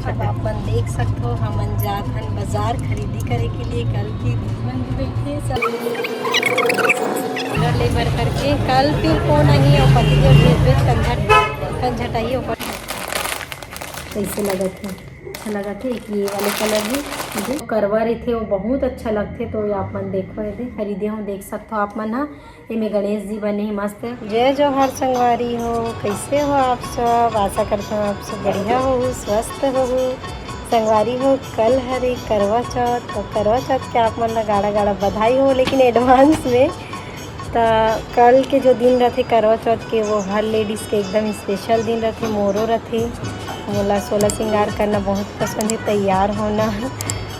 अब अपन देख सकते हो हमन जात हन बाजार खरीदी करे के लिए। कल की देखिए सब ले भर करके कल फिर कौन आई और पति जो भेज कंझट आई ऊपर। कैसे लगत है? अच्छा लगत है। एक ये वाले कलर है जो करवा रही थे वो बहुत अच्छा लगते। तो ये आप मन देखो ये खरीदे हो, देख सकते हो आप मन। हाँ इनमें गणेश जी बने हैं मस्त। जय जौहर संगवारी हो, कैसे हो आप सब? आशा करता हूँ आप सब बढ़िया हो, स्वस्थ हो संगवारी हो। कल हरे करवा चौथ, तो करवा चौथ के आप मन ला गाड़ा गाड़ा बधाई हो लेकिन एडवांस में। तो कल के जो दिन रहते करवा चौथ के वो हर लेडीज़ के एकदम स्पेशल दिन रहते। मोरो रहते, मोला 16 श्रृंगार करना बहुत पसंद है, तैयार होना।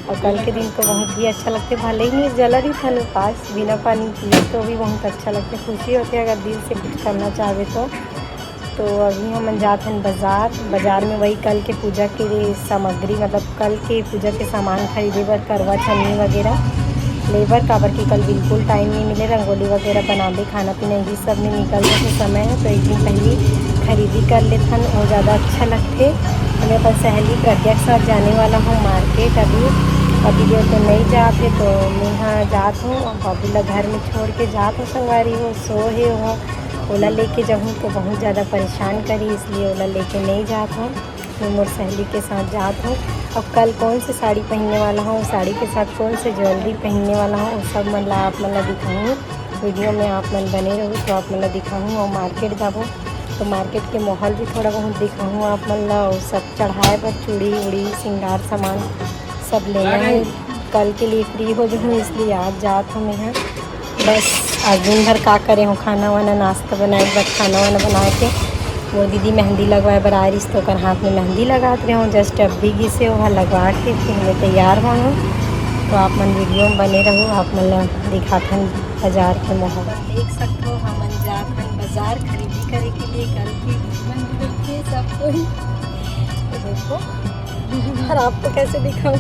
और कल के दिन तो बहुत ही अच्छा लगते। भले ही नहीं जला रही था पास बिना पानी पिए तो भी बहुत अच्छा लगता है, खुशी होती है अगर दिल से कुछ करना चाहे तो अभी हम जाते हैं बाज़ार में वही कल के पूजा के लिए सामग्री, मतलब कल के पूजा के सामान खरीदे बर, करवा छन्नी वगैरह लेबर काबर की कल बिल्कुल टाइम नहीं मिले। रंगोली वगैरह बनाने खाना पीना यही सब में निकल जाते समय है। तो एक दिन पहले खरीदी कर लेते हैं, वो ज़्यादा अच्छा लगते। मैं अपन सहेली प्रज्ञा के साथ जाने वाला हूँ मार्केट। अभी जो तो नहीं जाते तो मैं यहाँ जात हूँ और बाबूला घर में छोड़ के जात हूँ संगवारी हो। सोहे हो ओला लेके जाऊँ तो बहुत ज़्यादा परेशान करी, इसलिए ओला लेके नहीं जात हूँ। मैं मोर सहेली के साथ जात हूँ। अब कल कौन सी साड़ी पहनने वाला हूँ, साड़ी के साथ कौन से ज्वेलरी पहनने वाला हूँ, वो सब मतलब आप मतलब दिखाऊँ वीडियो में। आप मन बने रहो तो आप मतलब दिखाऊँ। और मार्केट जाबो तो मार्केट के माहौल भी थोड़ा बहुत दिखाऊँ आप मतलब। सब चढ़ाए पर चूड़ी उड़ी श्रृंगार सामान सब लेना है। कल के लिए फ्री हो जाऊँ इसलिए आज जात हूँ मैं यहाँ। बस आज दिन भर का करे हूँ, खाना वाना नाश्ता बनाए बस, खाना वाना बना के वो दीदी मेहंदी लगवाए बर आ रही तो कर हाथ में मेहंदी लगाते रहे हूँ। जस्ट अभी घी से वहाँ लगवा के फिर हमें तैयार हुआ हूँ। तो आप मन वीडियो में बने रहो, आप मन दिखाते हैं बाज़ार के माहौल। देख सकते हो हम जाते हैं बाज़ार खरीदी करे के लिए। कल की देखिए सब कोई तो देखो और आपको कैसे दिखाऊँ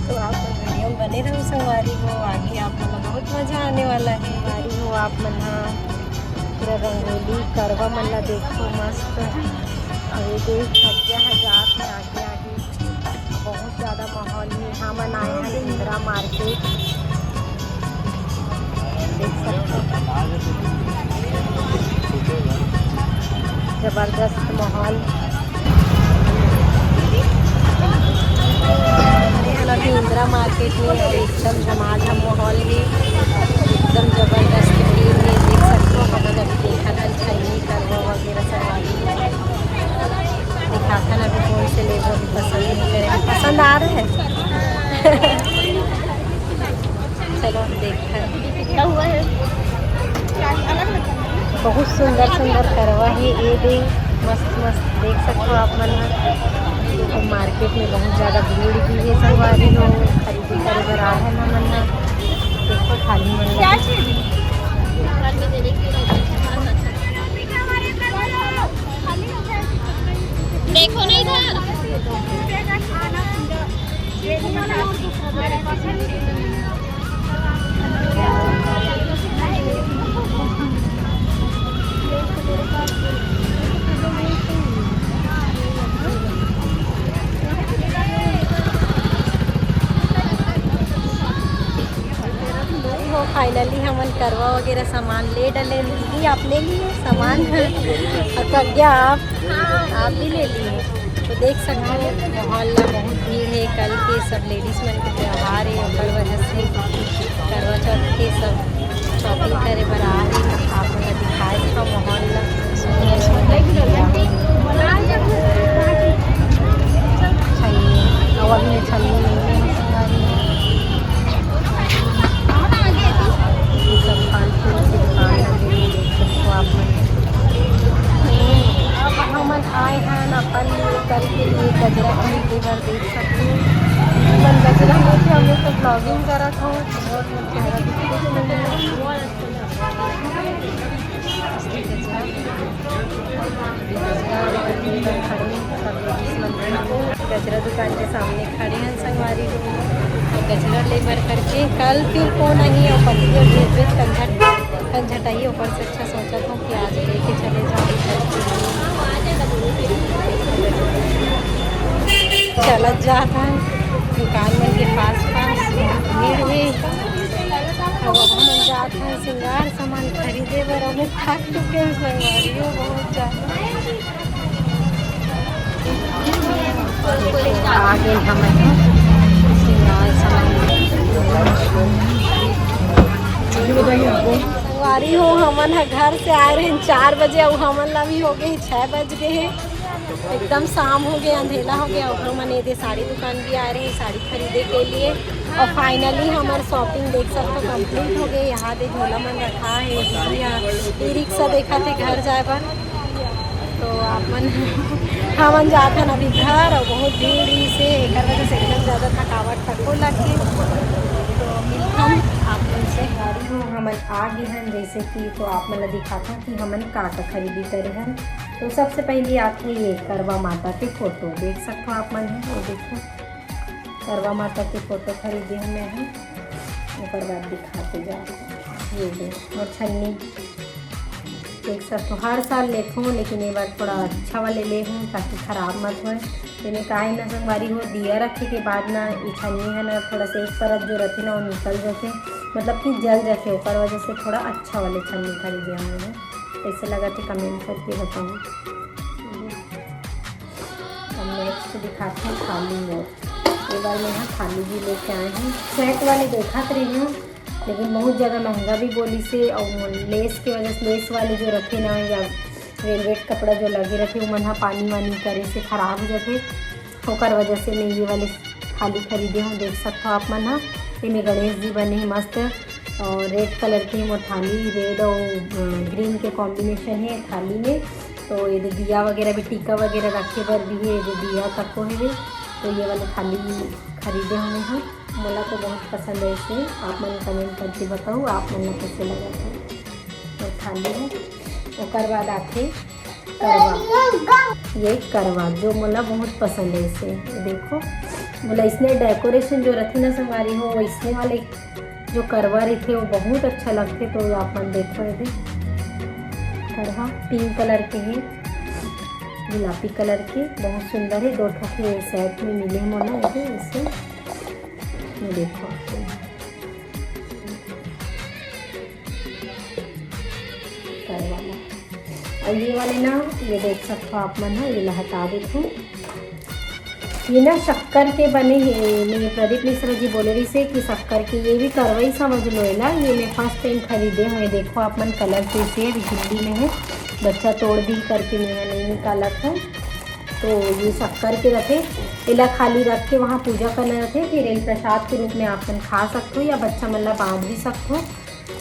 तो आप वीडियो में बने रहो संगवारी हो। आगे आप मतलब बहुत मज़ा आने वाला है संगवारी हो। आप मन पूरा रंगोली करवा मन ला देखो मस्त। अभी देख सज्जा हजात है आगे आगे बहुत ज़्यादा माहौल है। यहाँ मन आए हैं इंदिरा मार्केट, देख सकते ज़बरदस्त माहौल। अभी इंदिरा मार्केट में एकदम झमाझम माहौल है, एकदम ज़बरदस्त भीड़ है। देख सकते हो हम अभी देखा था छन्नी करवा वगैरह सब दिखा था। अभी कौन से लेबो अभी पसंद नहीं करें, पसंद आ रहा है चलो देखते हैं। हुआ है बहुत सुंदर सुंदर करवा है ये भी मस्त मस्त देख सकते हो आप मन। तो मार्केट में बहुत ज़्यादा भीड़ भी है संगवारी हो, खरीदी करे बर आ है मन। देखो खाली मन देखो नहीं इधर फाइनली हमन करवा वगैरह सामान ले डले। दीदी आप ले लिए सामान और क्या आप भी ले लिए। तो देख सकते हो माहौल बहुत भीड़ है। कल के सब लेडीज़ मन के त्यौहार है और वजह से करवा चौथ के सब शॉपिंग करे बर आ रहे। आप लोग दिखाए था माहौल छन्नी और अभी छन्नी सब फल फूल की दुकान लगी देखो आप अब हमन आए हैं अपन कल के लिए गजरा खरीदे बर। देख सकते हो मन गजरा लेके हम लोग तो ब्लॉगिंग करा था बहुत चेहरा गजरा दुकान के सामने खड़े हैं संगवारी हो। गजरा ले भर करके कल फिर कौन आई और पति जो भेज कंझट आई ऊपर से। अच्छा सोचा था कि आज लेके चले जाओ। चलत जाता है दुकान मन के पास बहुत भीड़ है। अब हम जाते हैं श्रृंगार सामान खरीदे बर। अब थक चुके हैं संगवारियों बहुत ज़्यादा। आगे हम श्रृंगार सामान संगवारी हो हमन है घर से आए रहे 4 बजे और हमन ला भी हो गए 6 बज गए हैं। एकदम शाम हो गया, अंधेला हो गया और हम दे साड़ी दुकान भी आ रहे हैं साड़ी खरीदे के लिए। और फाइनली हमारी शॉपिंग देख सकते हो कंप्लीट हो गई। यहाँ दे झोला मन रखा है, ई रिक्शा देखा थे घर जाए पर। तो आप मन हमन जाते हैं अभी घर और बहुत भीड़ से एक वजह से एकदम ज़्यादा थकावट थको लगे। तो हम आप मन से गाड़ी हो हमन आ गए हैं जैसे कि। तो आप मन दिखाता कि हमन का खरीदी करे हैं। तो सबसे पहले आते ये करवा माता के फ़ोटो देख सकते हो आप मन है। वो देखो करवा माता के फ़ोटो खरीदे हमें हैं। ऊपर बाद दिखाते जाओ ये देखो और छन्नी देख सकते हो। हर साल लेते हूँ लेकिन ये बार थोड़ा अच्छा वाले ले हूँ ताकि ख़राब मत हो। मैंने काहे ना संगवारी हो दिया रखे के बाद ना ये छन्नी है ना थोड़ा सा एक परत जो रहती ना वो निकल जाते मतलब कि जल जाते ऊपर वजह से थोड़ा अच्छा वाले छन्नी खरीदे हमने। कैसे लगा थे कमेंट करके बताऊँ। हम नेक्स्ट दिखाते हैं थाली मोर। ये बार मैं यहाँ थाली भी लेके आए हैं। सेट वाले देखा तो रही हूँ लेकिन बहुत ज़्यादा महंगा भी बोली से। और लेस की वजह से लेस वाले जो रखे ना या वेलवेट कपड़ा जो लगे रखे वो मन पानी वानी करे से ख़राब हो जाते ओकर वजह से मैं ये वाले थाली खरीदे हूँ। देख सकते हो आप मन हाँ इनमें गणेश जी बने हैं मस्त और रेड कलर की वो थाली रेड और ग्रीन के कॉम्बिनेशन है थाली में। तो ये दिया वगैरह भी टीका वगैरह रखे पर भी है ये दिया तक को है। तो ये वाले थाली खरीदे हुए हैं। मोला तो बहुत पसंद है इसे। आप मन कमेंट करके बताओ आप मन कैसे लगा था। तो थाली है और बाद आते करवा। ये करवा जो मोला बहुत पसंद है इसे। देखो बोला इसने डेकोरेशन जो रखी ना संगवारी हो वो इसने वाले जो करवा रहे थे वो बहुत अच्छा लगते। तो आप मन देखो ये करवा पिंक कलर के हैं गुलाबी कलर के बहुत सुंदर है। 2 ठो के सेट में मिले हैं मोला इसे। ये देखो करवा और ये वाले ना ये देख सकते हो आप मन है। ये हटा देते हैं ये ना शक्कर के बने हैं। मैं प्रदीप मिश्रा जी बोले रही से कि शक्कर के ये भी करवाई समझ लो है ना। ये मैं फर्स्ट टाइम खरीदे हुए देखो आप मन कलर से दिल्ली में है बच्चा तोड़ दी करके मैं नहीं निकाला था। तो ये शक्कर के रखे इला खाली रख के वहाँ पूजा करना रखे फिर एक प्रसाद के रूप में आप मन खा सकते हो या बच्चा मतलब बांट भी सकते हो।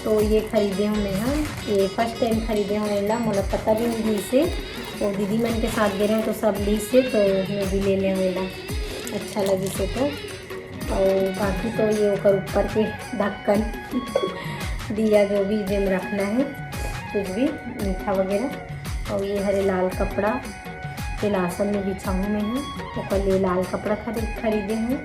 तो ये खरीदे हूँ मैं हाँ ये फर्स्ट टाइम खरीदे हूँ ला मोला पता भी नहीं इसे। तो दीदी मन के साथ गए रहे तो सब ली से तो मैं भी ले लें मेरा अच्छा लगी से। तो और बाकी तो ये ऊपर के ढक्कन दिया जो भी जिम रखना है कुछ भी मीठा वगैरह। और ये हरे लाल कपड़ा तिलासन में बिछाऊँ मैं हूँ तो ये लाल कपड़ा खरीदे हैं।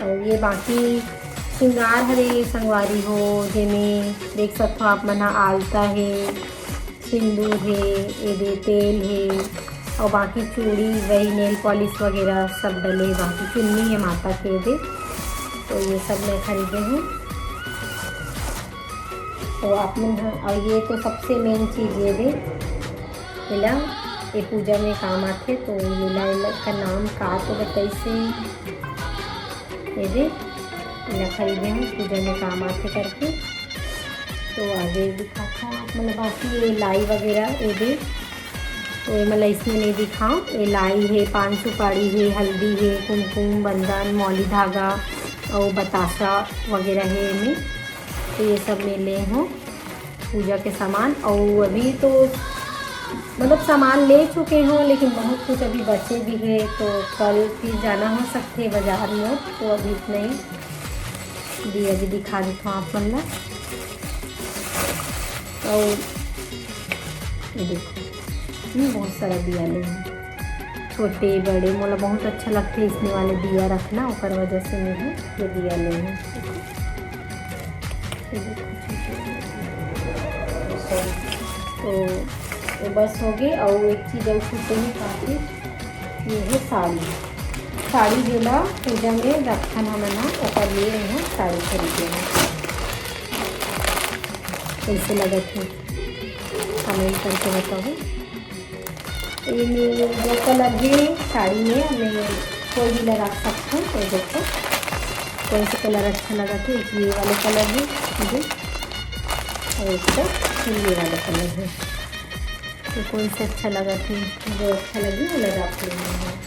और ये बाकी श्रृंगार हरे संगवारी हो जिनमें देख सकते हो आप मना आलता है सिंदूर है ये तेल है और बाकी चूड़ी वही नेल पॉलिश वगैरह सब डले। बाकी चुन्नी है माता के दे। तो ये सब मैं खरीदे हूँ। तो आप मन और ये तो सबसे मेन चीज़ ये दे इला ये पूजा में काम आते। तो ये ला का नाम का तो कैसे ये दे इला खरीदे हैं पूजा में काम आते करके। तो आगे दिखाता हूँ आप मतलब बाकी ये लाई वगैरह ये दे। तो ये मतलब इसमें नहीं दिखाऊँ ये लाई है पान सुपारी है हल्दी है कुमकुम बंधन मौली धागा और बताशा वगैरह है इनमें। तो ये सब मैं ले हूँ पूजा के सामान। और अभी तो मतलब सामान ले चुके हों लेकिन बहुत कुछ अभी बचे भी है। तो कल फिर जाना हो सकते हैं बाज़ार में। तो अभी इतना ही दिया भी दिखा देता हूँ आप मतलब। और ये देखो ये बहुत सारा दिया ले छोटे बड़े मोला बहुत अच्छा लगता है इसमें वाले दिया रखना ऊपर वजह से मैं ये दिया ले हूँ। तो बस हो गई। और एक चीज़ और छूटे हैं काफ़ी ये है साड़ी। साड़ी जोला पूजा में रखन हमन ओकर लिए हैं साड़ी खरीदे हैं। कैसे लगत है कमेंट करके बताओ। ये जो कलर है साड़ी में हमें कोई भी लगा सकते हैं। तो देखो कौन सा कलर अच्छा लगा था। एक ये वाले कलर है मुझे और एक तो ये वाला कलर है। तो कौन सा अच्छा लगा था, जो अच्छा लगी वो लगा लेना है।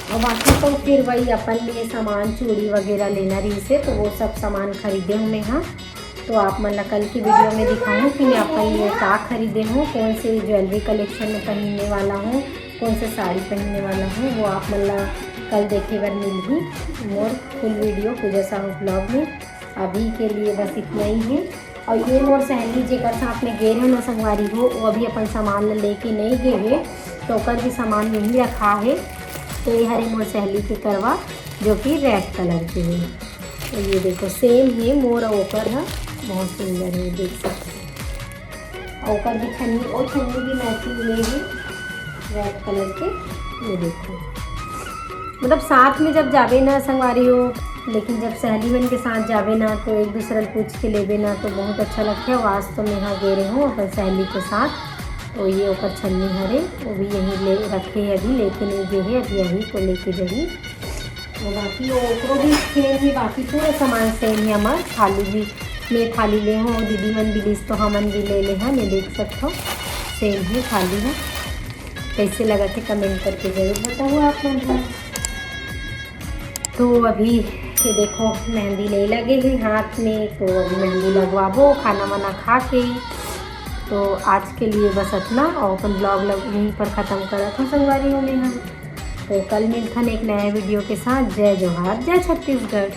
और बाकी तो फिर वही अपन लिए सामान चूड़ी वगैरह लेना रही से, तो वो सब सामान खरीदे हूँ मैं। हाँ तो आप मतलब कल की वीडियो में दिखाऊँ कि मैं अपन लिए क्या खरीदे हूँ, कौन से ज्वेलरी कलेक्शन में पहनने वाला हूँ, कौन से साड़ी पहनने वाला हूँ, वो आप मतलब कल देखे बार मिलगी मोर फुल वीडियो पूजा साहू ब्लॉग में। अभी के लिए बस इतना ही है। और ये मोर सहेली जेकर साथ में गे रहे ना संगवारी हो, वो अभी अपन सामान लेके नहीं गए है, तो ओकर भी सामान यहीं रखा है। तो ये हरे मोर सहेली के करवा जो कि रेड कलर के है। तो ये देखो सेम है मोर और ओकर है, बहुत सुंदर है देख सकते हैं। ओकर भी छन्नी और छन्नी भी मैचिंग में है रेड कलर के। ये देखो मतलब साथ में जब जावे ना संगवारी हो, लेकिन जब सहेली बन के साथ जावे ना तो एक दूसरे पूछ के लेवे ना तो बहुत अच्छा लगता है। वास तो मैं यहाँ गे रही हूँ अपन सहेली के साथ। तो ये ओकर छन्नी हरे वो भी यहीं ले रखे है, अभी लेके नहीं गए है, अब यहीं को लेके जाइए। और बाकी ओकरो भी सेम ही, बाकी पूरे सामान सेम ही हमार। थाली भी मैं थाली ले हूँ, दीदी मन भी लीस तो हमन भी ले हैं। मैं देख सकता हूँ सेम ही थाली है। कैसे लगा थे कमेंट करके जरूर बताओ आप मन। तो अभी ये देखो मेहंदी नहीं लगे हैं हाथ में, तो अभी मेहंदी लगवाबो खाना वाना खा के। तो आज के लिए बस इतना, और अपन ब्लॉग यहीं पर ख़त्म करा था संगवारी में हम। तो कल मिलता एक नए वीडियो के साथ। जय जोहार, जय छत्तीसगढ़।